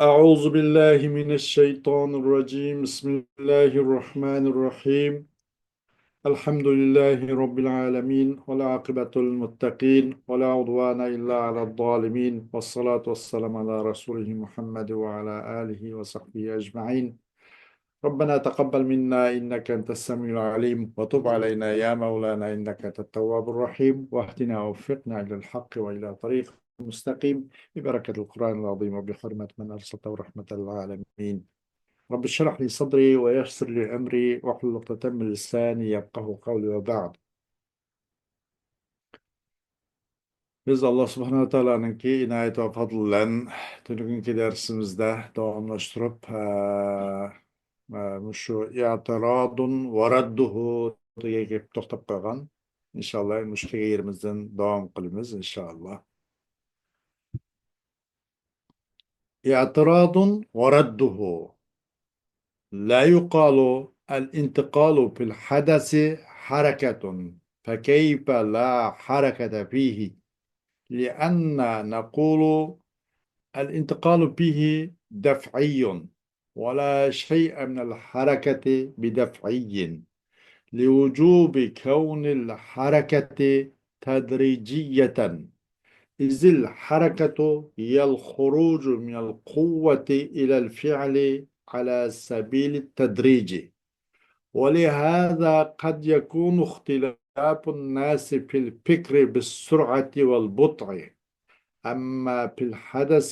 أعوذ بالله من الشيطان الرجيم بسم الله الرحمن الرحيم الحمد لله رب العالمين والعاقبة للمتقين ولا عدوان إلا على الظالمين والصلاة والسلام على رسوله محمد وعلى آله وصحبه أجمعين. ربنا تقبل منا إنك أنت السميع العليم وتب علينا يا مولانا إنك أنت التواب الرحيم واهدنا ووفقنا إلى الحق وإلى طريق مستقيم ببركة القرآن العظيم وبحرمة من أرسلته رحمة للعالمين. رب اشرح لي صدري ويسر لي أمري واحلل عقدة من لساني يفقه قولي وبعد. Biz Allah Subhanahu wa Ta'ala'nınki inayet ve fadliyle bugünkü dersimizde devamlaştırıp şu i'tiradun ve radduhu diye gelip to'xtab qolgan. İnşallah müşkil yerimizden devam qilamiz inşallah. i'tiradun ve radduhu لا يقال الانتقال في الحدث حركة فكيف لا حركة فيه لأن نقول الانتقال به دفعي ولا شيء من الحركة بدفعي لوجوب كون الحركة تدريجية إذ الحركة هي الخروج من القوة إلى الفعل على سبيل التدريج ولهذا قد يكون اختلاف الناس في الفكر بالسرعة والبطء أما في الحدث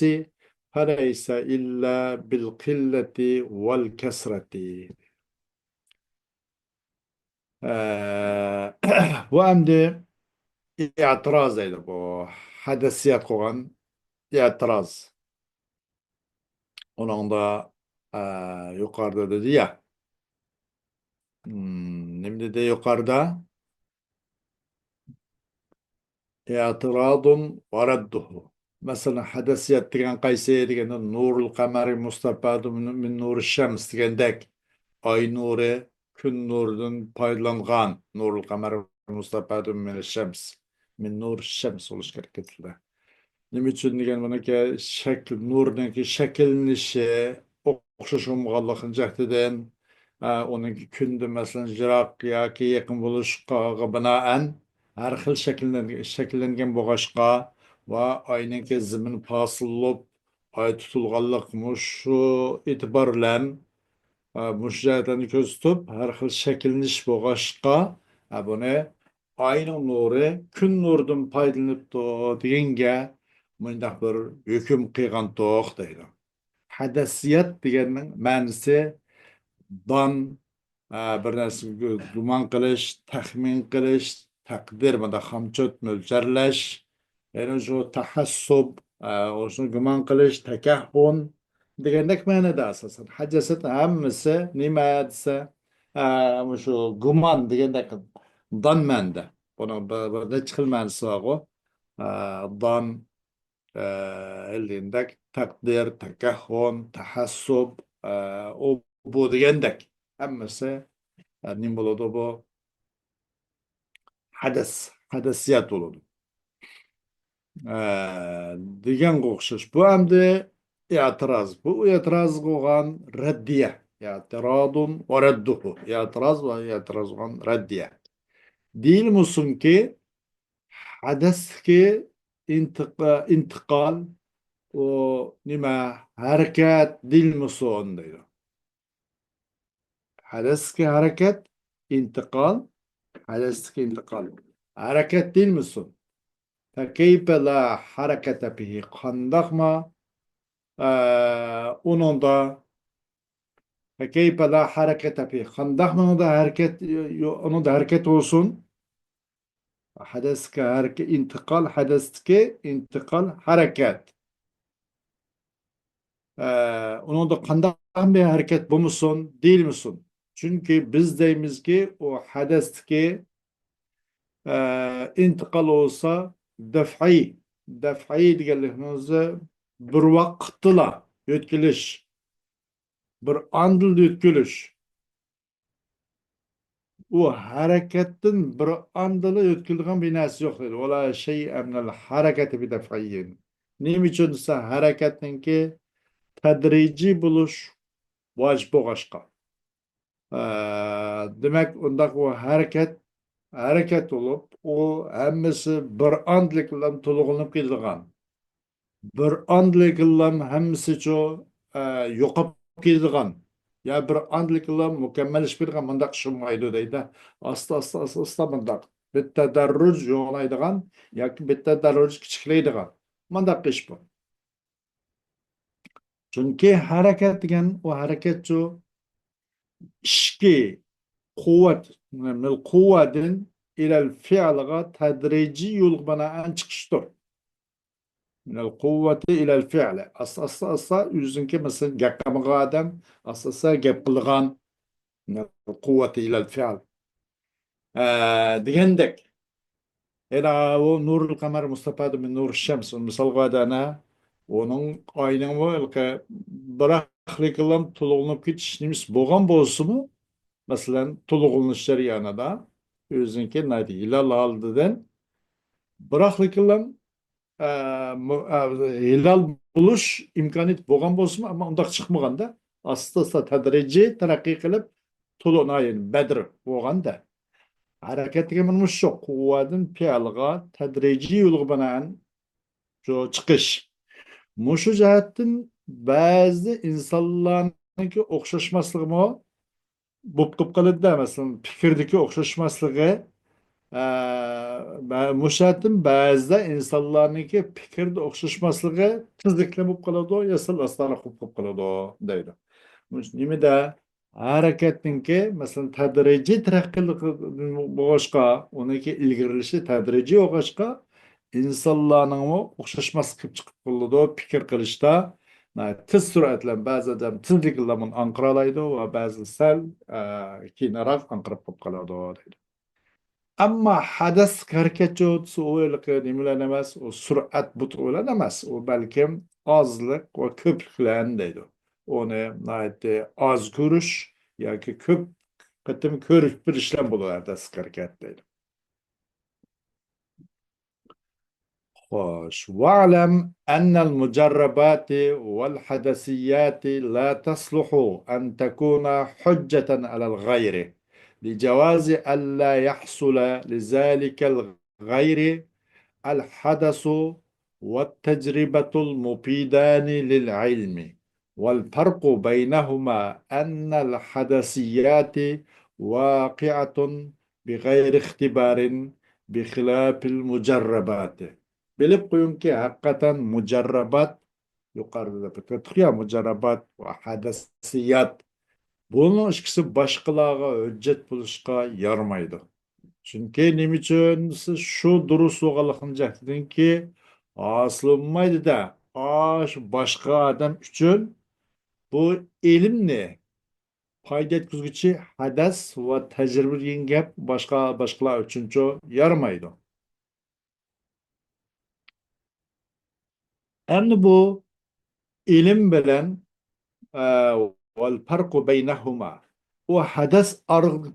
فليس إلا بالقلة والكسرة. Bu emdi itiraz eydi bu hadesiyat koyan itiraz. Onun da yukarıda dedi ya ne dedi yukarıda itiradun ve redduhu. Mesela hadesiyat degan qaysi deganda nurul qamari mustafadu min nuri shams degandek ay nuri kun nuridan foydalangan nurul qamari mustafadu min shams min nur shams bo'lish kerak etildi. Nima uchun degan buniki shakl nurniki shakllanishi o'xshash bo'lganligini jahdidan uniki kunda masalan yiroq yoki yaqin bo'lishga binoan har xil shakllangan bo'lg'achqa va oyniki zimin posilib oy tutilganlik shu e'tibor bilan mush jihatlarni ko'z tutib har xil shakllanish bo'lg'achqa buni oyning nuri kun nuridan foydalanibdi deganga mundaq bir hukm qilgan to'q deydi. Hadasiyat deganning ma'nosi don bir narsaga gumon qilish, taxmin qilish, taqdir bunda hamchot mo'ljallash, ya'ni shu tahassub, o'shani gumon qilish, takahhun degandek ma'noda asosan. Hajasat hammasi nima desa, shu gumon degandek don ma'noda. Buni bir necha xil ma'nosi bor. Don elindek takdir, takahhun, tahassub, u bu degandek hammasi nim bo'ladi bu hadasiyat bo'ladi. Degan o'xshash. Bu hamda i'tiroz. Bu i'tiroz bo'lgan raddiya. i'tirodun va radduhu. I'tiroz va i'tiroz bo'lgan raddiya. Deyilmoqsunki hadasga intiqol o nima harakat deyilmoqsun deydi. Hadasga harakat intiqol hadasga intiqol harakat deyilmoqsun. فكيف لا حركة به قندقما onun da فكيف لا حركة به قندقما onun da hareket olsun حدث hareket intikal حدث intikal hareket onun da qandaq bir hareket bu musun değil misin? Çünkü biz deymiz ki o hadestki intikal olsa def'i deganligimizni bir vaqtla o'tkilish, bir andil o'tkilish. U harakatdan bir andili o'tkilgan bir narsa yo'q deydi. Wala shay'un minal harakati bi def'iyyin. Nima uchun desa harakatninki tadrijiy bo'lish vojib bo'lg'achqa. Demak, undaq u harakat bo'lib, u hammasi bir andlik bilan to'lg'inib keladigan. Bir andlik bilan hammasicha yo'qolib keladigan. Ya bir andlik bilan mukammallashib keladigan bundaq ish bo'lmaydi deydi. Asta bundaq. Bitta darruj yo'qlaydigan yoki bitta darruj kichiklaydigan. Bundaq ish bu. Chunki harakat degan u harakatchu ishki quvvat min quvvatin ilal fi'lga tadrijiy yo'l bilan chiqishdir. Min al quvvati ilal fi'li. Asa o'zinki mesela gap qilgan odam asa gap qilgan min al quvvati ilal fi'l. Degandek. Ela o nurul qamar mustafad min nur shams misal qadana onun ayının bu ilki bıraklıklam tulğunub ketiş nemis bo'lgan bo'lsa-mu masalan to'lg'inish jarayonida o'ziniki naydi hilal oldidan biroqlikilam hilal bo'lish imkoniyati bo'lgan bo'lsa ammo undaq chiqmaganda asta tadrijiy taraqqiy qilib to'lg'inayin badr bo'lganda harakat degan mana shu quvvatdan fi'lga tadrijiy yo'l bilan shu chiqish mushu jihatdan ba'zi insonlarniki o'xshashmasligi bo'lib qoladi masalan fikrdagi o'xshashmasligi mushatim ba'zida insonlarniki fikrda o'xshashmasligi tezlikla bo'lib qoladi yasal astana bo'lib qoladi deydi nimada harakatninki masalan tadrijiy taraqqiylik bo'lg'achqa uniki ilgirilishi tadrijiy bo'lg'achqa insonlarning o'xshashmasligi chiqib qoladi fikr qilishda tez surat bilan ba'zi odam tezlik bilan anqiralaydi va ba'zi sal keyinroq anqirib qolib qoladi deydi. Ammo hadas harakatchi u nimalar emas, u surat butular emas, u balkim ozlik va ko'pliklar deydi. Uni oz ko'rish yoki ko'p qatim ko'rib bir ishlar bo'ladi hadas harakat deydi. واعلم أن المجربات والحدثيات لا تصلح أن تكون حجة على الغير لجواز ألا يحصل لذلك الغير الحدث والتجربة المفيدان للعلم والفرق بينهما أن الحدثيات واقعة بغير اختبار بخلاف المجربات bilib qo'yingki haqiqatan mujarrabat yuqorida bitta mujarrabat va hadasiyat buning ikkisi boshqalarga hujjat bo'lishga yaramaydi. Chunki nima uchun siz shu durust bo'lganliginki asılmaydı-da boshqa odam uchun bu ilmni foyda yetkazuvchi hadas va tajriba degan gap boshqalar uchunchi yaramaydi. Endi bu ilim bilan vel farqu beynehuma o hadas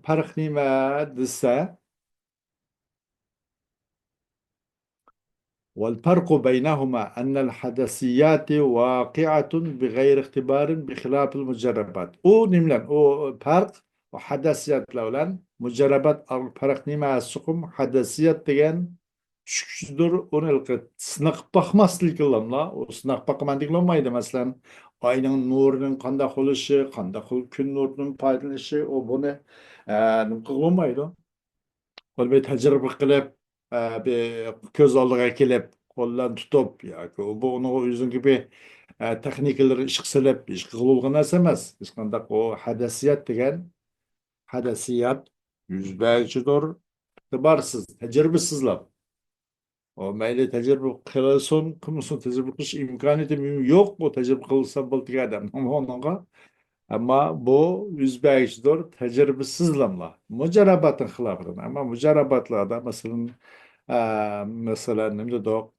farq nima desa والفرق بينهما أن الحدثيات واقعة بغير اختبار بخلاف المجربات. او نملن او فرق وحدثيات لولن مجربات فرق نما سقم حدثيات دegen şükürdür onu sınaq bakmaslik ilamla o sınaq bakmandik olmaydı mesela ayının nurunun qanday oluşı qanday gün nurunun paydalanışı o bunu olmaydı. O bir tecrübe qilib bir ko'z oldiga kelib qo'ldan tutib yoki bu uni o'zing gibi texnikalar ish qilib ish qilgan narsa emas. Hech qanday o hadasiyat degan hadasiyat yuz beruvchidir, itibarsiz, tajribasizlar. O mayli tecrübe kılsın, kımsın tecrübe kılış imkaniyeti yok bu tecrübe kılsa bulduğu adam. Ama bu yüzbeyiştir tecrübesizlemle. Mücerabatın xilafıdır. Ama mücerabatlarda mesela ne dedik?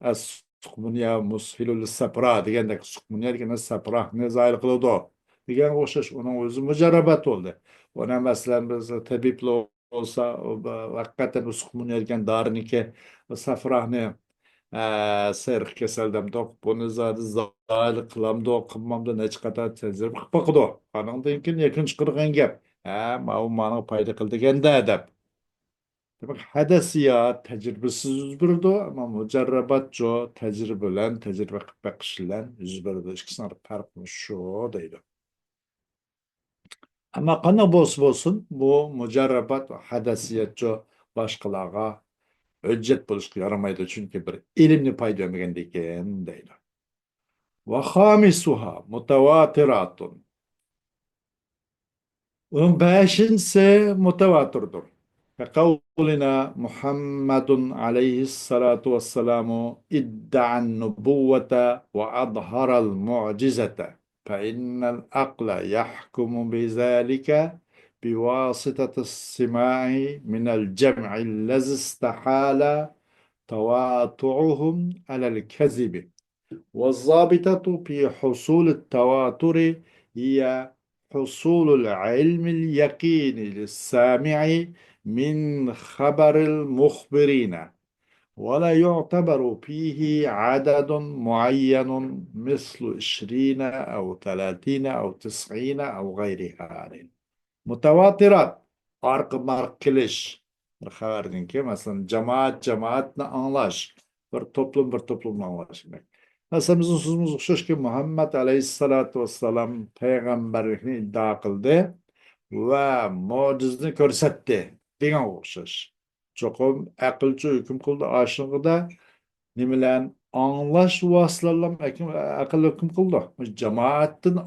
As-sukmuniya mushilul sapra degandek sukmuniya degan sapra ne zayl qiladi. Degan o'xshash onun o'zi mücerabat oldu. Ona mesela biz tabiblar olsa haqiqatan sukmuniya degan doriniki safrahni Serh keseldemde bunu zady zaýly kılamda okymamda neçe kadar tezir bakdy. Anandan kin ýekin çykyrgan gep. Mao mana paýda kıldy gende dep. Demek hadesiyat tecrübesiz yüz berdi ama mujarrabat jo tecrübe bilen tecrübe kılpak kişilen yüz berdi. İkisinin farkı şu deydi. Ama kana bolsun bu mujarrabat ve hadesiyat jo başkalarga hüccet buluşku yaramaydı çünkü bir ilimni payda ömegen deyken deydi. Ve hamisuha mutavatiratun. Onun beşinse mutavatirdir. كقولنا محمد عليه الصلاة والسلام ادعى النبوة وأظهر المعجزة فإن العقل يحكم بذلك بواسطة السماع من الجمع الذي استحال تواطعهم على الكذب والضابطة في حصول التواتر هي حصول العلم اليقيني للسامع من خبر المخبرين ولا يعتبر فيه عدد معين مثل 20 أو 30 أو 90 أو غيرها متواترات arka mark kiliş bir haberdin ki mesela cemaatle anlaş bir toplumla anlaş demek. Mesela bizim sözümüz şu ki Muhammed Aleyhisselatü Vesselam peygamberliğini iddia kıldı ve mucizini körsetti. Diyen okşaş. Çokum akılcı hüküm kıldı aşığıda nimeler anlaş vasıtalarla akıl hüküm kıldı. Cemaatin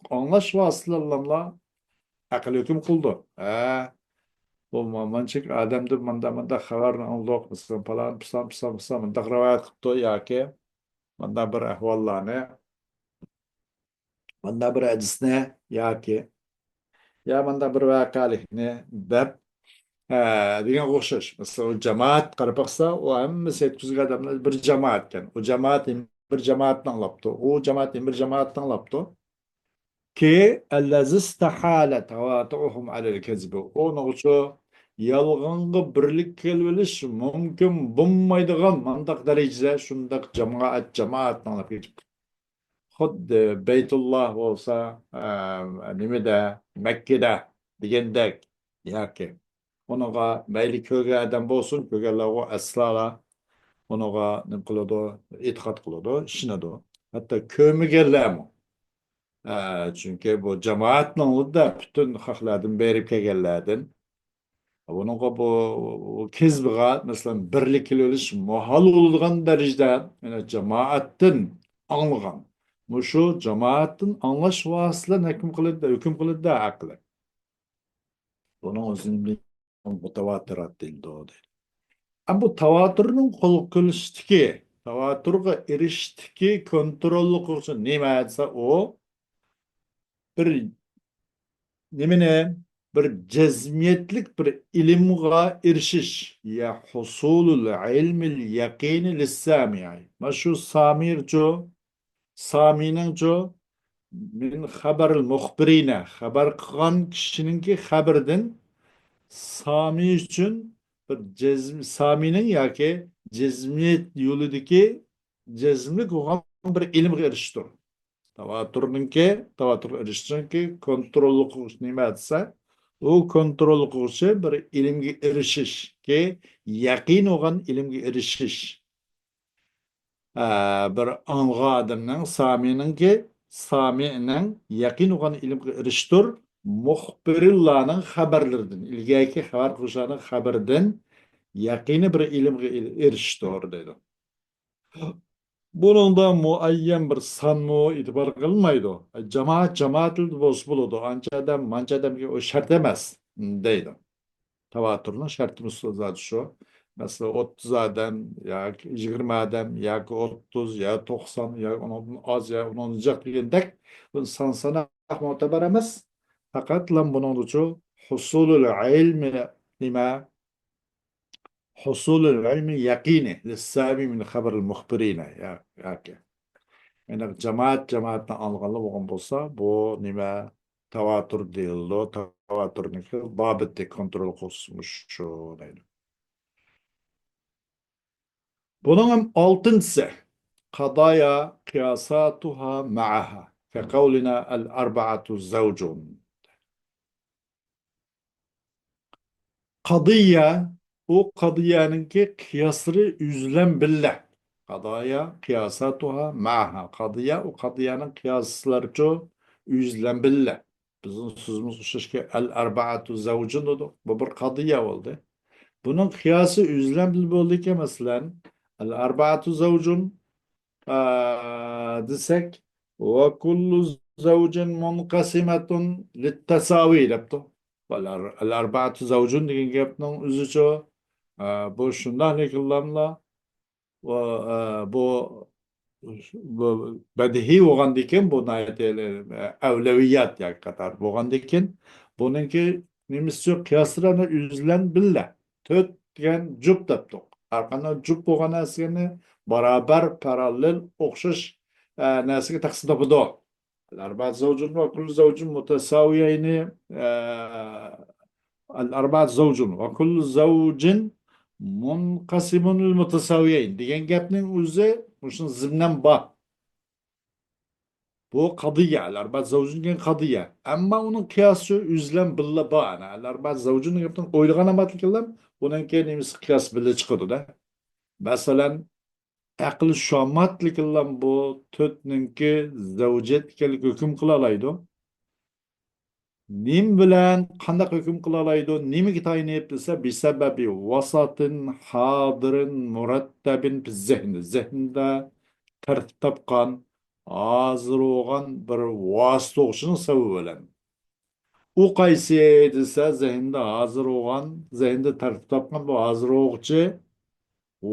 anlaş vasıtalarla akıl hüküm kıldı. Bu mançık adamdır manda haberini anlıq mısın falan pısam manda rivayet kıptı ya ki manda bir ahvallarını manda bir hadisne ya ki ya manda bir vakalihni dep diyen okşaş. Mesela o cemaat karapaksa o hem setküzük adamlar bir cemaatken o cemaat bir cemaatten anlaptı. O cemaat bir cemaatten anlaptı. Ki ellezi istahale tevatuhum alel kezbi. Onu şu yalğanğı birlik kelveliş mümkün bulmaydıgan mandak derecede şundak cemaat anlap geçip. Xuddi Beytullah olsa nimede Mekke'de digendek yaki. Onuğa meyli köge adam bolsun kögeler o eslala onuğa ne kılıdı itikat kılıdı şine do. Hatta kömügerler mi? Çünkü bu cemaatle oldu da bütün haklardan berip kelgerlerden. Bunun bu kezbiga mesela birlik keliliş muhal olgan derecede yani cemaatten anlagan. Muşu cemaatin anlaş vasıla hüküm kılıdı da aklı. Bunun özünün mutavatirat değil doğru değil. Ama bu tavatürünün kol kılıştiki, tavatürge eriştiki kontrollü kursu ne etse o bir nemine bir cezmiyetlik bir ilimga erişiş ya husulul ilmil yakini lissami'i. Maşu samirco samininco min haberil muhbirine haber kılan kişininki haberden sami için bir saminin ya ki cezmiyet yolundaki cezmlik olan bir ilimga eriştir. Tavatur erişsinki kontrollü kılış nime etse o kontrollü kılışı bir ilimge erişiş ki yakin olan ilimge erişiş bir anğa adamның saminin ki saminin yakin olan ilimge eriştir muhbirillahның haberlerden ilgaki haber kuşanın haberden yakini bir ilimge eriştir dedi. Bunun da muayyen bir sanma itibar kılmaydı. Cemaat boz buludu. Ançadam mançadam ki o şart emez deydi. Tavaturun şartımız zaten şu. Mesela 30 adam ya 20 adam ya 30 ya 90 ya onun az ya onun olacak diyendek bu sana muteber emez. Fakat lan bunun ucu husulul ilmi lima حصول العلم يقيني للسامي من خبر المخبرين ya ki. Yani cemaatle algılı olan bolsa bu nime tevatür değil o tevatürniki babette kontrol kılsmış şu neydi. Bunun altıncısı kadaya kıyasatuhâ ma'aha fe kavlina el arba'atu zavcun. Kadıyya o kadıyyanınki kıyasları üzlen billah. Kadaya kıyasatuhâ ma'aha. Kadıyya o kadıyyanın kıyasları çoğu üzlen billah. Bizim sözümüz uçuş ki el arba'atu zavcun dedik. Bu bir kadıyya oldu. Bunun kıyası üzlen billah oldu ki mesela el arba'atu zavcun desek ve kullu zavcin munkasimetun littesavi lepto. El arba'atu zavcun degan gapning o'zicha bu shunday kullanla ve bu badihiy bo'lgandan bu avlaviyat ya qator bo'lgandan buniki nemizcha qiyoslarni uzlan billa to'rt degan jup debdiq har qanday jup bo'lgan narsani barobar parallel o'xshash narsaga taqsim topadi الأربعة زوج وكل زوج متساويين الأربعة زوج وكل زوج منقسم المتساويين degan gapning o'zi o'sha zimdan bor. Bu kadıya. El-arbaat zavcun degan kadıya. Ama onun kıyası üzlen billa bor. El-arbaat zavcun degan o'ylagan amatliklar bundan keyin nemisi kıyas billa chiqadi da. Masalan, aql shomatliklar bu to'rtninki zavjet ekanligi hukm qila oladi. Nim bilan qanday hukm qila oladi? Nimaga tayinib desa, bisababi vasatin hodirin murattabin zehni. Zehnda tartib topgan, hozir bo'lgan bir vosita o'qishini sababi bilan. U qaysi desa, zehnda hozir bo'lgan, zehnda tartib topgan bu hozir o'quvchi,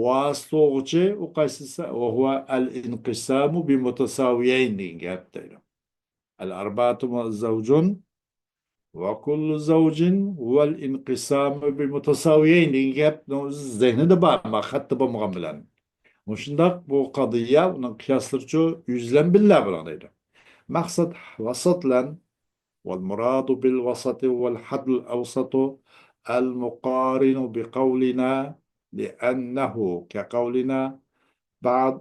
vosita o'quvchi u qaysi desa, huwa al-inqisamu bi mutasawiyayn degan gap deydi. Al-arba'atu zawjun وكل زوج هو الانقسام بمتساويين gap zihnida bor ama xatda bo'lmagan bilan shundoq bu qadiyya uning qiyoslaricha yuzlan billar bilan deydi maqsad vasatlan والمراد بالوسط هو الحد الأوسط المقارن بقولنا لأنه كقولنا بعد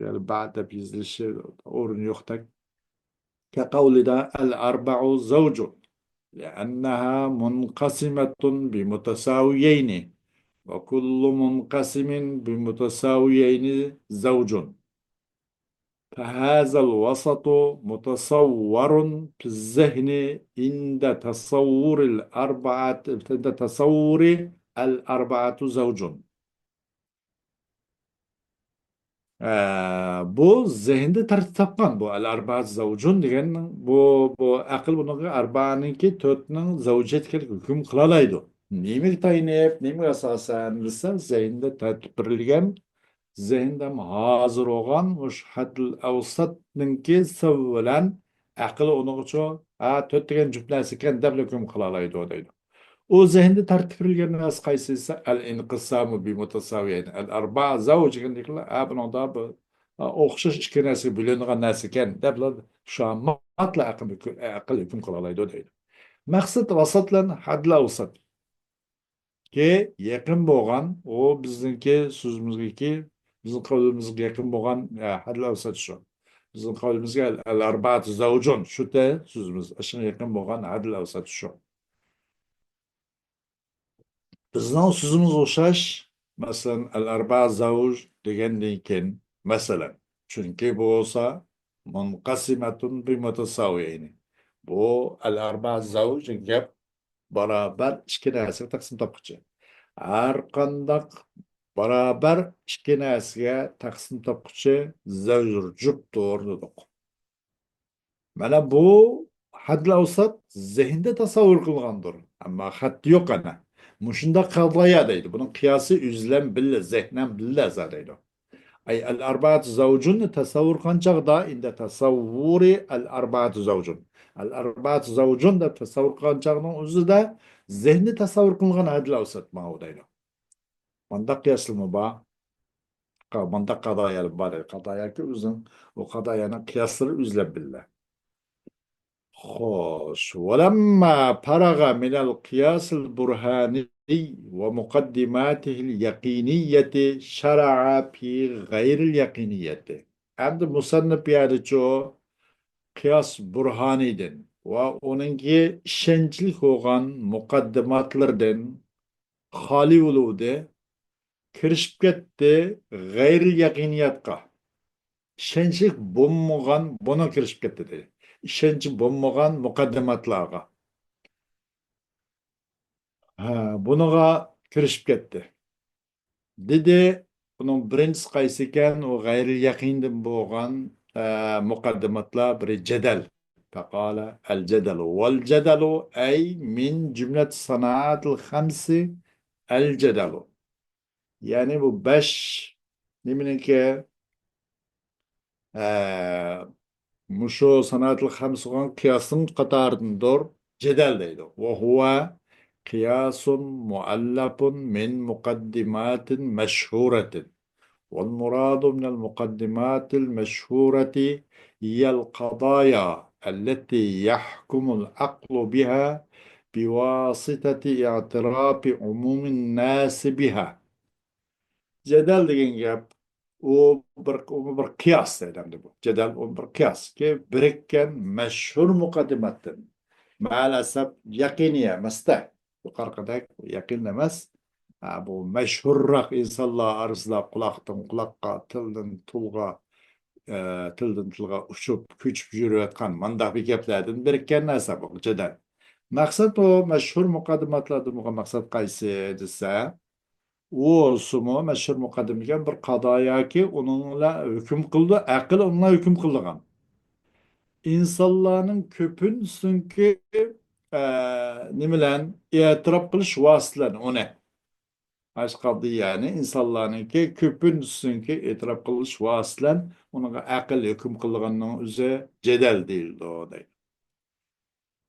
يعني بعد بيزلش أورن يختك كقولنا الأربع زوج لأنها منقسمة بمتساويين وكل منقسم بمتساويين زوج فهذا الوسط متصور في الذهن عند تصور الأربعة زوج bu zihinde tartib topgan bu al arbaat zavjun degan bu aql buni arbaninki to'rtning zavjiyat ekanligiga hukm qila oladi nimaga tayinib nimaga asosan desa zihinde tartiblangan zihinde hozir bo'lgan o'sha hadl avsatninki sababi bilan aql uni uchun to'rt degan juft narsa ekan deb hukm qila oladi deydi o zihinde tartiblengen nas qaysi ise el-inqisamu bi mutasaviyen. El-arba zavj deganliklar buni da bu o'xshash ikki narsaga bo'linadigan narsa ekan deb shu matla aql hukm qila oladi deydi. Maqsad vasatlan hadla avsat ki yaqin bo'lgan o bizningki so'zimizgaki bizning qavlimizga yaqin bo'lgan hadla avsat shu. Bizning qavlimizga el-arba'atu zavjun shu da so'zimiz shunga yaqin bo'lgan hadla avsat shu. Bizning so'zimiz o'xshash, masalan, al-arba zavj degandan keyin, masalan, chunki bu bo'lsa munqasimatun bi mutasawiyin. Bu al-arba zavj gap barobar ikki narsaga taqsim topmoqchi. Har qandaq barobar ikki narsaga taqsim topmoqchi zavjur juftdir dedik. Mana bu hadl avsat zehinde tasavvur qilgandir. Ammo xatti yo'q ana. Mushunda qadaya deydi. Bunun kıyası üzlem billa, zehnen billa deydi. Ay el-arba'atu zavcun tasavvur qanchaqda inde tasavvuri el-arba'atu zavcun. El-arba'atu zavcun da tasavvur qanchaqning o'zida zehni tasavvur qilgan hadl avsat ma'u deydi. Bunda qiyoslama bor. Bunda qadaya bor. Qadaya ki o'zing o qadayani qiyoslari üzlem billa. خوش ولما فرغ من القياس البرهاني ومقدماته اليقينية شرع في غير اليقينية. عند مصنف yani çoğu kıyas burhaniden ve onunki işençlik olan mukaddimatlardan hali oluğuda kirişip ketdi gayri yakiniyatqa. İşençlik bulmagan buna kirişip ketdi dedi. İşençlik bulmagan mukaddimatlarga. Bunaga kirişip ketdi. Dedi bunun birincisi qaysi ekan? O gayri yaqindan bo'lgan muqaddimatlar biri jadal. Faqala al jadalu wal jadalu ay min jumlat sanaat-ul khamsi al jadalu. Yani bu beş niminiki muşu sanaat-ul khamsi olan kıyasın qatarındır jadal deydi. Ve huve kıyasun muallafun min muqaddimatin meşhuretin. والمراد من المقدمات المشهورة هي القضايا التي يحكم العقل بها بواسطة اعتراف عموم الناس بها. Cedel degan gap u bir qiyos deydi bu. Cedel u bir qiyos ki birikkan mashhur muqaddimatdan. Ma'alasab yaqiniya emasda. Yuqorqidek yaqin emas. Bu mashhurroq insonlar orasida quloqdan quloqqa, tildan tilga, tildan tilga uchib, ko'chib yurayotgan mandaq bir gaplardan birikkan narsa bu jadal. Maqsad bu mashhur muqaddimatlardan bo'lgan maqsad qaysi desa, u sumo mashhur muqaddimga bir qado yoki uningla hukm qildi, aql unga hukm qilgan. İnsanların ko'pinsinki nimalan e'tirof qilish vositalarini uni Aşkadı yani insanlarınki köpünsünki etiraf kılış vasılan ona akıl hüküm kılganın üzere cedel değildi o da.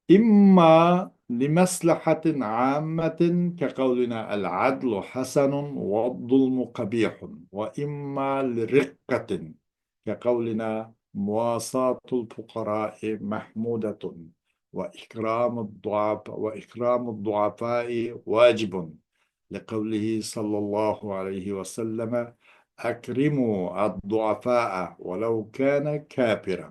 İmma limaslahatin ammetin keqavlina el-adlu hasanun ve zulmu kabihun ve imma lirikkatin keqavlina muvasatul fukarai mahmudetun ve ikramu duafai vacibun. لقوله صلى الله عليه وسلم أكرموا الضعفاء ولو كان كافرا.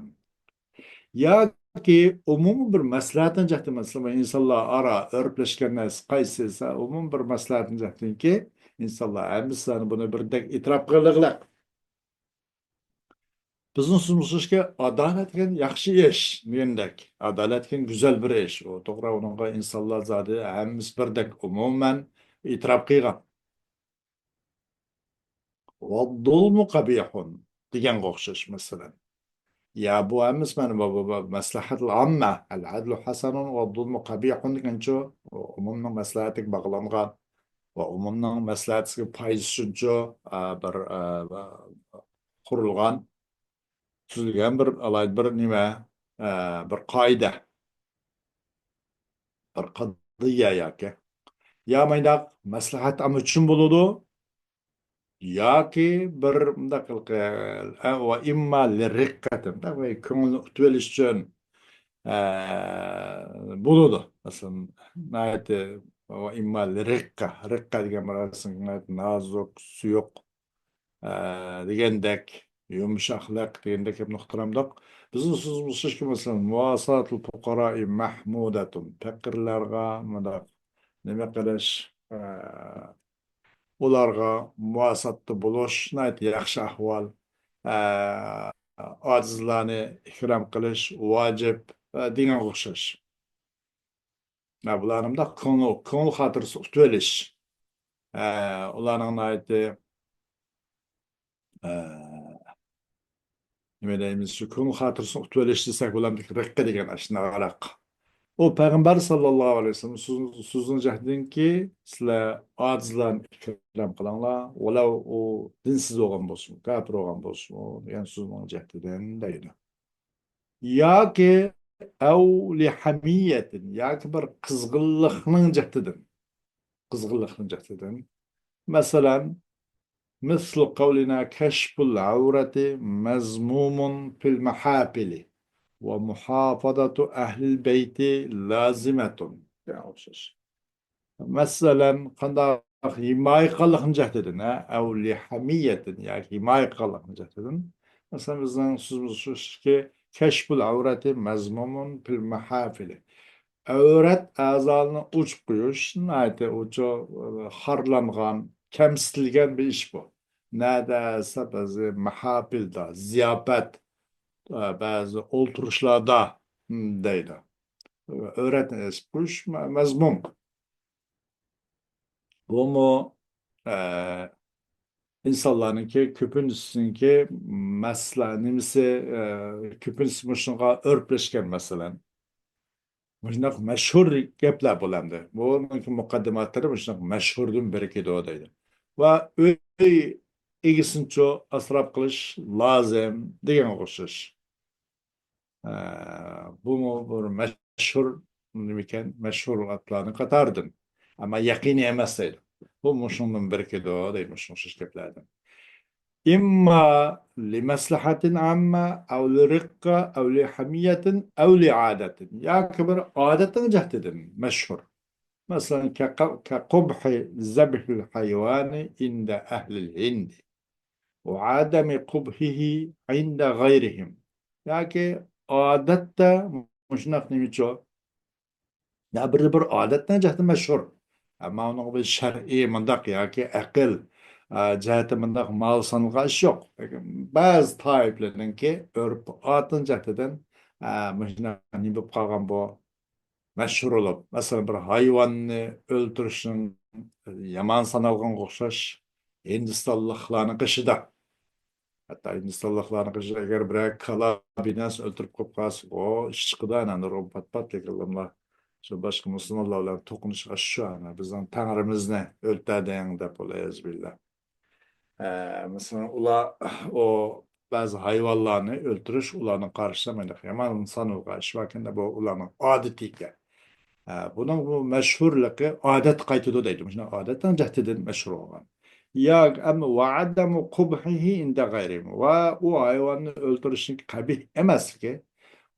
Ya ki umum bir maslahatın cahdi mesela insanlar ara örpleşken nas qaysisa umum bir maslahatın cahdi ki insanlar hemsani bunu bir dek itiraf qildiqlar. Bizning so'zimizga adalet degan yaxshi ish degandek. Adalet degan go'zal bir ish. O to'g'ri unga insonlar zodi hammasi birdek umuman itiraf qilgan. والظلم قبيح degan o'xshash masalan. Ya bu emas mana bu maslahat amma al-adlu hasanun va zulmu qabihun degancha umumning maslahatiga bog'langan va umumning maslahatiga foydasi bir qurilgan tuzilgan bir alayda bir nima bir qoida bir qadriya yoki ya mayda maslahat am uchun bo'ladi yoki bir mundaq va imma lirriqqatin va ko'ngilni utib olish uchun bo'ladi masalan nayati va imma lirriqqa riqqa degan nozuk suyuq degandek yumshoqlik degandek gapni uqtiramdoq bizni so'zimizga masalan muvasatul fuqaroi mahmudatun faqirlarga mundaq nima qilish ularga muvasatda bo'lish yaxshi ahvol ojizlarni ikrom qilish vojib degan o'xshash bularni ko'ngil xotirasi utib olish ularning nima deymiz shu ko'ngil xotirasini utib olish desak ularni riqqa degan shunaqa o payg'ambar sallallohu alayhi vasallam so'zini jahdinki sizlar ojizlarni ikrom qilinglar ular u dinsiz bo'lgan bo'lsin kafir bo'lgan bo'lsin degan so'zning jahdidan deydi yoki av li hamiyatin yoki bir qizg'inlikning jahdidan masalan مثل قولنا كشف العورة مذموم في المحافل ومحافظة أهل البيت لازمة. Yani o'xshash. Mesela qandaq himoya qilgancha dedin, avli hamiyetin yani himoya qilgancha dedin. Mesela bizden sözümüz ki keşful avreti mezmumun fil mahafili. Avret azalını uç koyuş, neydi ucu harlangan, kemsitilgen bir iş bu. Neredeyse bazı mahafilda, ziyafet, bazı oturuşlarda deydi. Öğretmen eskuş mezmum. Bu mu insanlarınki köpünsünki mesela nimisi köpünsmüşünga örpleşken mesela. Mıjnak meşhur gepler bulamdı. Bununki mukaddimatları mıjnak meşhurdun bereki o deydi. Ve öyle ilgisinço asrap kılış lazım degan oxşaş. Ee, Bu mu bu meşhur nimiken meşhur atlarını katardın. Ama yakini emas deydi. Bu muşunun bereki o deydi muşun şişkeplerden. إما لمصلحة عامة أو لرقة أو لحمية أو لعادة يعتبر عادة جهد مشهور مثلا كقبح ذبح الحيوان عند أهل الهند وعدم قبحه عند غيرهم يعني عادة مش نقني ya bir adetden cehdi meşhur. Ama onun bir şer'i mındak ya ki akıl cehdi mındak mal sanılga iş yok. Bazı taiplerin ki örp atın cehdiden müşne nibip kalgan bu meşhur olup. Mesela bir hayvanını öldürüşün yaman sanılgan okşaş Hindistanlıklarının kışıda. Hatta Hindistanlıklarının kışıda eğer bir kala binas öldürüp kopkas o iş çıkıda ananır o pat pat lekelimler. Şu başka Müslümanlarla dokunuş aşağı ana bizden Tanrımız ne öltədən de bulayız billah. Mesela o bazı hayvanlarını öldürüş ulanın karşılamayın. Yaman insan o karşı vakinde bu ulanın adeti. Bunun bu meşhurluğu adet kaytıda deydim. Şimdi adetten cehdeden meşhur olan. Ya ama ve ademu kubhihi inde gayrim. Ve o hayvanı öldürüşün kabih emez ki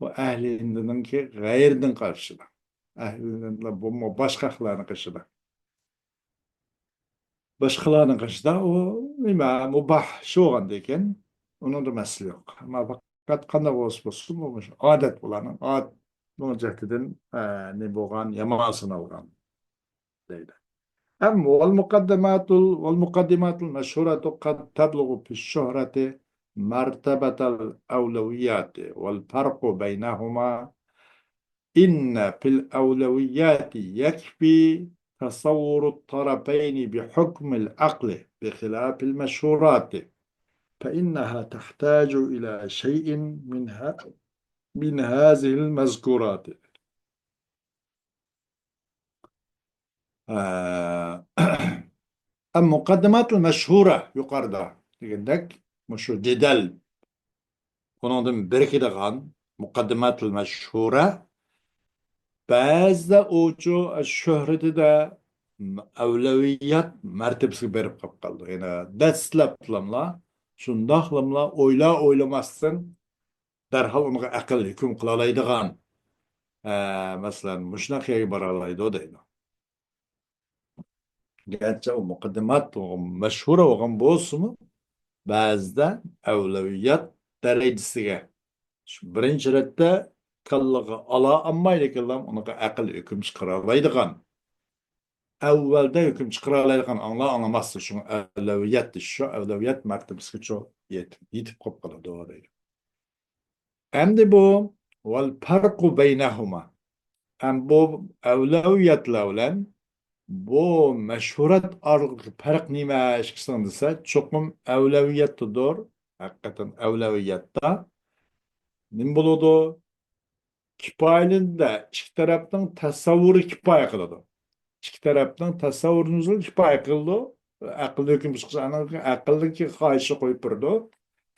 o ehlinden ki gayriden karşıda. Ehlinden bu başkalarının karşıda. Başkalarının karşıda o nima mubah şu olan deyken onun da mesele yok. Ama fakat kandak olsun olmuş adet bulanın adet bunu cehdeden ne boğan yamasını algan. Değil. والمقدمات المشهورة قد تبلغ في الشهرة مرتبة الأولويات والفرق بينهما إن في الأولويات يكفي تصور الطرفين بحكم العقل بخلاف المشهورات فإنها تحتاج إلى شيء من هذه المذكورات. آه المقدمات المشهورة yukarıda degendek şu cidel onun bir degan mukaddimatul meşhure bazı ucu şöhreti de evleviyat mertebesi berip kap kaldı. Yani dastlaplamla şundaqlamla oylamasın derhal onu akıl hüküm kılalaydıgan mesela müşnakiye baralaydı o deydi. Gerçi o mukaddimat o meşhure olan bu olsun ba'zida avlaviyat darajasiga birinchi retda kallaga ala olmaydi kallam unaqa aql hukm chiqara oladigan avvalda hukm chiqara oladigan anglamasdi shu avlaviyat martabasiga çok yetib qolib qoladi o deydi endi bu val farqu baynahuma ham bu avlaviyatlar bilan bu meşhurat arasındaki fark nima chiqsin desa cho'qim avlaviyatdadir haqiqatan avlaviyatta nim bo'ladi kifoyaning ikki tarafning tasavvuri kifoya qiladi ikki tarafning tasavvurini kifoya qildi aql hukm chiqsa aqlniki xohishi qo'yib turdi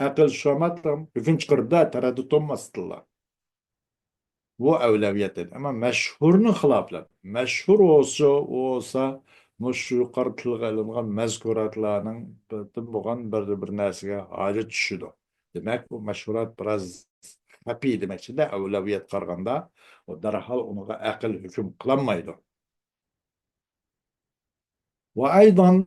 aql shomat hukm chiqirdi taraddud bo'lmasdilar bu avlaviyat dedi ama meşhurun xiloflar meşhur olsa shu yuqori tilga ilingan mazkuratlarning bo'lgan bir narsaga hojat tushidi demak bu mashhurat biroz xafiy demakchida avlaviyat qaraganda u darhol unaqa aql hukm qilolmaydi وأيضا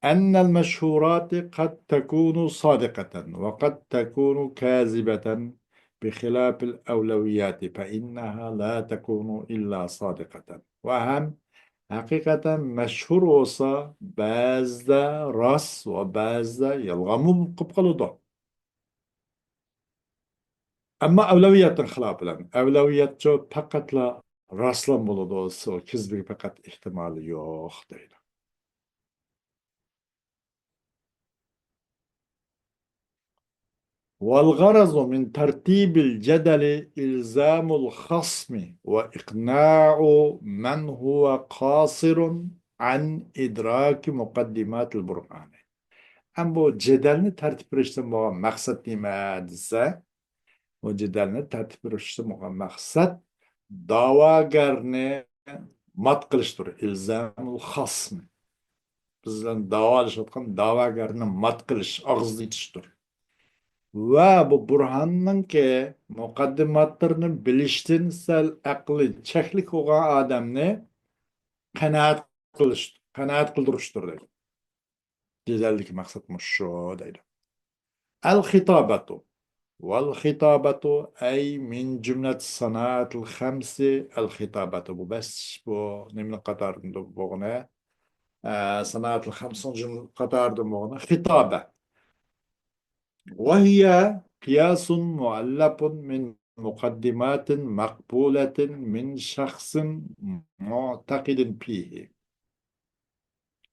أن المشهورات قد تكون صادقة وقد تكون كاذبة بخلاف الأولويات فإنها لا تكون إلا صادقة وهم حقيقة مشهور olsa bazıda rast ve bazıda yalgamı kıpkalıdır. Ama evleviyetin xilaf bilen. Evleviyet çok fakatla rastlan buludu olsa o kizbi fakat ihtimali yok değil. والغرض من ترتيب الجدل إلزام الخصم وإقناع من هو قاصر عن إدراك مقدمات البرهان. Ama bu cedelni tertip etishdan bo'lgan maqsad nima desa, bu cedelni tertip etishdan bo'lgan maqsad da'vogarni mat qilishdir. İlzamul xasm. Biz bilan da'volashayotgan da'vogarni mat qilish, og'iz yetishdir. Va bu Burhan'nınki muqaddimatlarını bilishdan sal aqli cheklik bo'lgan odamni qanoat qilish, qanoat qildirishdir deydi. Jedeldagi maqsad shu deydi. Al-xitabatu والخطابة أي من جملة الصناعات الخمس الخطابة بس بو نمن قطار بوغنا صناعات الخمس جملة قطار بوغنا خطابة وهي قياس مؤلف من مقدمات مقبولة من شخص معتقد فيه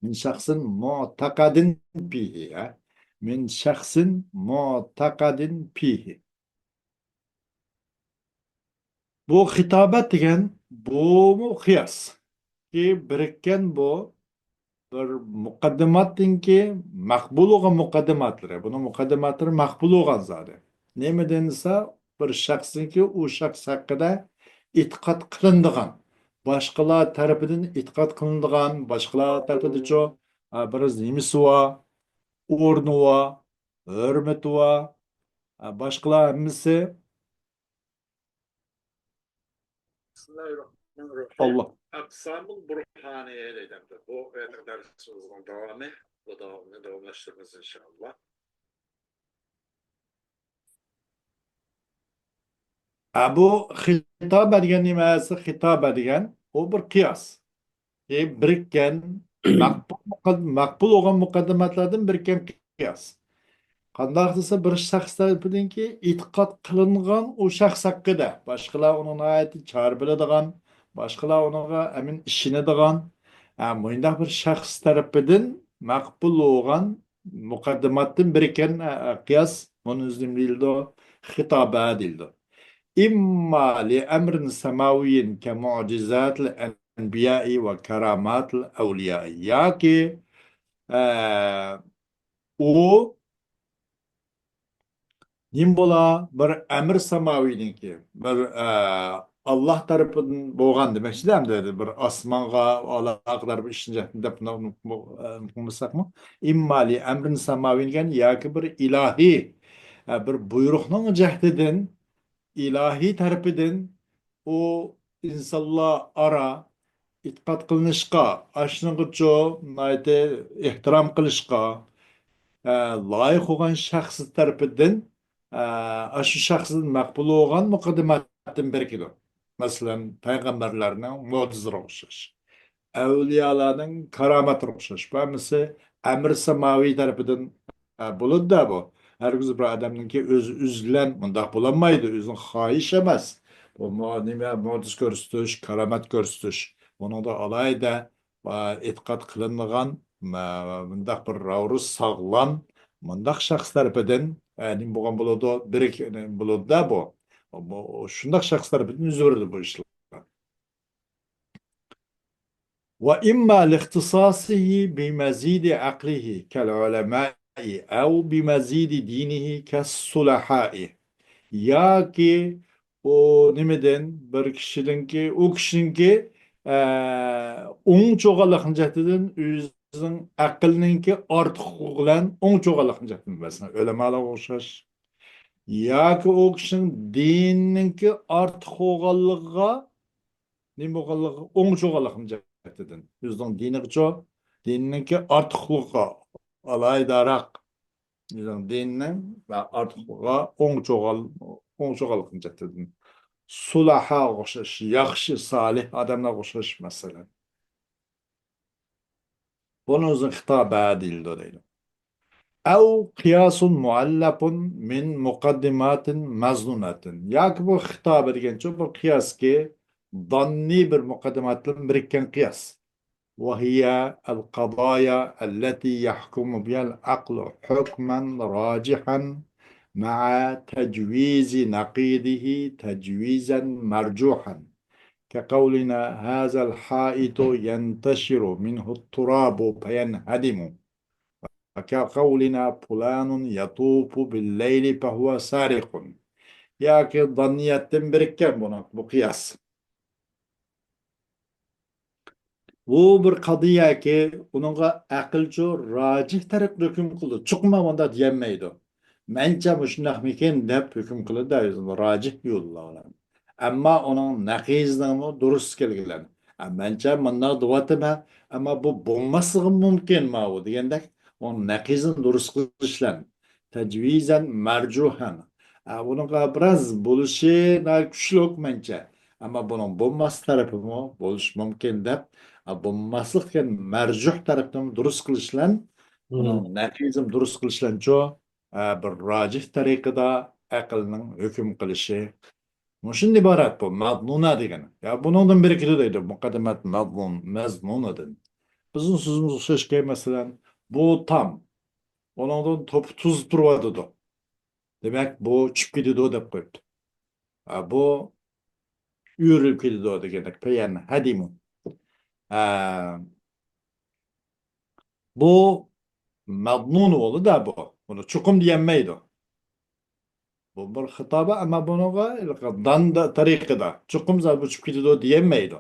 من شخص معتقد فيه من شخص معتقد فيه Bu hitabet degan bu mu qiyas ki birikkan bu bir muqaddimatninki maqbul bo'lgan muqaddimatlari. Buni muqaddimatlari maqbul bo'lgan zodi. Nima denilsa bir shaxsniki u shaxs haqida e'tiqod qilinadigan, boshqalar tarafidan e'tiqod qilinadigan, boshqalar tarafidan bir nimasi va o'rni va hurmati va boshqalar hammasi Bismillahirrahmanirrahim. Allah. Aksamul Burhaniye dedim. Bu dersimizin devamı. Bu devamını devamlaştırırız inşallah. Bu hitap edilen nimesi hitap edilen o bir kıyas. Birikken makbul olan mukaddematlardan birikken kıyas. Qandaq desa bir shaxs tarafidanki e'tiqod qilingan u shaxs haqida boshqalar uni nihoyatda chor biladigan boshqalar uniga amin ishonadigan bundoq bir shaxs tarafidan maqbul bo'lgan muqaddimatdan bir ekan qiyos buni o'zim deyildi xitoba deyildi imma li amrin samawiyin ka mu'jizatil anbiya'i va karamatil avliya'i yoki u Nim bola bir emir samavininki bir Allah tarafından boğan demek dedi bir asmanga Allah'lar bir işince dep bulsak mı? İmmali emrin samavinken ya ki bir ilahi bir buyruğunun cehdeden ilahi tarafından o insanlar ara itiqat kılınışka aşınıgıço naite ihtiram kılışka layık olan şahsı tarafından şu şahsın makbul olan mukaddimatın birikidir. Mesela peygamberlerinin mucizleri okşaş. Evliyaların karamatı okşaş. Bu mesela emir semavi tarafından bulundu da bu. Herkes bir adamın ki öz üzülen, bunda bulanmaydı. Özün hayiş emez. Bu muciz görsütüş, karamat görsütüş. Bunu da alayda etiqat kılınmagan, bunda bir ravruz sağlam, mundaq şahs tarafidan nim bo'lgan bo'ladi birik bo'ladi bu shundoq shaxslar bilan yuz bu ishlar وإما لاختصاصه بمزيد عقله كالعلماء أو بمزيد دينه كالصلحاء yoki o nimeden bir kişininki o kişininki o'ng cho'g'aloqni jihatidan o'zining aqlninki ortiqligi bilan o'ng cho'g'aloqni jihatidan masalan ulamolarga o'xshash yoki u kishining dinninki ortiq bo'lganligiga nima bo'lganligi o'ng cho'g'aloqni jihatidan o'zining dinigacha Dinninki artıqlığa, alaydarak. Dinnin ve artıqlığa on çoğalıqını getirdin. Sulaha qoşuş, yaxşı, salih adamlar qoşuş mesela. Bunun özün xitabə deyildi deyil. Ev kıyasun muallakun min mukaddimatin meznunatin. Yani bu hitap edilen çok bir kıyas ki danni bir mukaddimatın birikken kıyas. وهي القضايا التي يحكم بها العقل حكما راجحا مع تجويز نقيضه تجويزا مرجوحا كقولنا هذا الحائط ينتشر منه التراب فينهدم وكقولنا فلان يطوف بالليل فهو سارق. Yani zanniyetten birikken bu kıyas. Bu bir qadiya ki onunla aqlçı racih taraf hüküm kıldı. Çıkma onda diyemeydi. Mence müşnah miken dep hüküm kıldı da racih yolla olan. Ama onun naqizliğini durust kelgilen. Mence manna duvatma ama bu bulmasığı mümkün ma o diyendek onun naqizini durust kılışlan. Tecvizen mercuhan. Bununla biraz buluşu güçlü yok mence. Ama bunun bulması tarafı mı? Buluş mümkün dep bulmaslıkken mercuh taraftan durust kılışlan Hmm. onun naqizm durust kılışlan ço bir racih tariqada aqlning hüküm kılışı. Muşun ibaret bu. Madnuna degen. Ya bunun bir ikili deydi. Mukaddemat madnun, meznunadın. Bizim sözümüz şeşke mesela bu tam. Onun top tuz turvadı da. Demek bu çıp gidiyordu o dep koydu. Bu yürüp gidiyordu degenek. Peyen hadimu. Ha, bu madnun oğlu da bu. Bunu çukum diyenmeydi. Bu bir hitaba ama bunu dan da tariqada. Çukum za bu çıp gidiyordu diyenmeydi.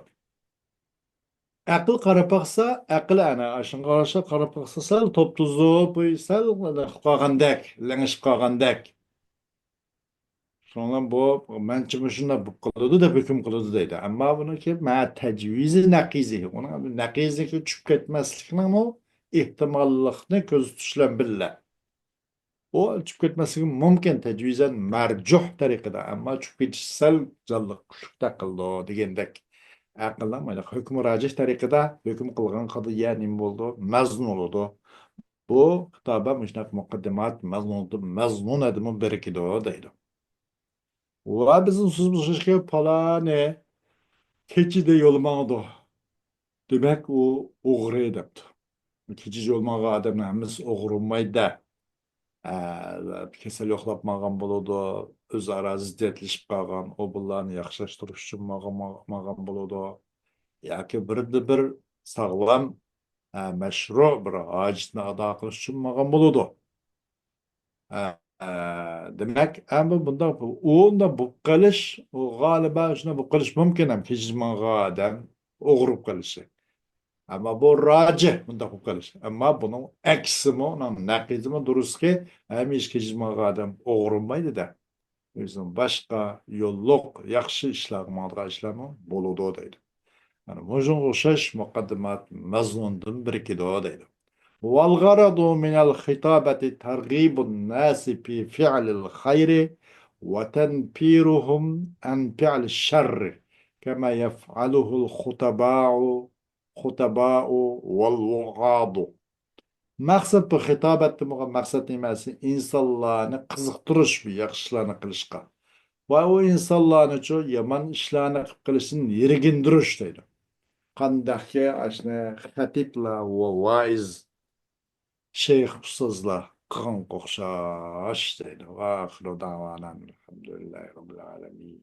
Akıl karapaksa, akıl ana aşın karşı karapaksa sal top tuzu bu sal kagandek, lengiş kagandek. Sonra bu men çıkmışında bu kılıdı da hüküm kılıdı dedi. Ama bunu ki ma tecvizi nakizi. Ona bir nakizi ki çıkıp ketmeslikinin o ihtimallıkını göz tutuşlan billa. O çıkıp ketmeslik mümkün tecvizen mercuh tarikada. Ama çıkıp ketişsel canlı kuşlukta kıldı o degendek. Akıllanmayla hükmü racih tarikada hüküm kılgan kadıya nim oldu, meznun oldu. Bu kitaba müşnak mukaddimat meznun edimin berikidi o deydi. Ve bizim sözümüz şişke pala ne? Keçi de yolmadı. Demek o oğru edipti. Keçi yolmağı adamın hemiz oğrunmaydı. Kesel yoxlapmağan buludu. Öz arazi detleşip kalgan. O bunlarını yaxşılaştırış için mağan buludu. Yaki bir sağlam meşru bir hacitini ada qilish için mağan buludu. Demek ama bunda onda bu qilish o galiba şuna bu qilish mümkün hem hicmaga adam oğrup qilishi. Ama bu racih bunda bu qilish. Ama bunun aksi mi, onun naqizi mi durust ki hem hiç hicmaga adam oğrunmaydı da. Özün başka yolluk, yaxşı işler, madra işlemi buludu deydi. Yani mujun o'xshash muqaddimat mazmundan biri kido deydi. والغرض من الخطابة ترغيب الناس في فعل الخير وتنفيرهم عن فعل الشر كما يفعله الخطباء والوعاظ. Maksat bu hitabat maksat nimasi insonlarni qiziqtirish bu yaxshi ishlarni qilishga va u insonlarni uchun yomon ishlarni qilib qilishdan yergindirish deydi. Qandaqki ashna xatiblar va vaiz shayx ustozlar qilgan o'xshash deydi. Va axiru da'vanan alhamdulillahi robbil alamin.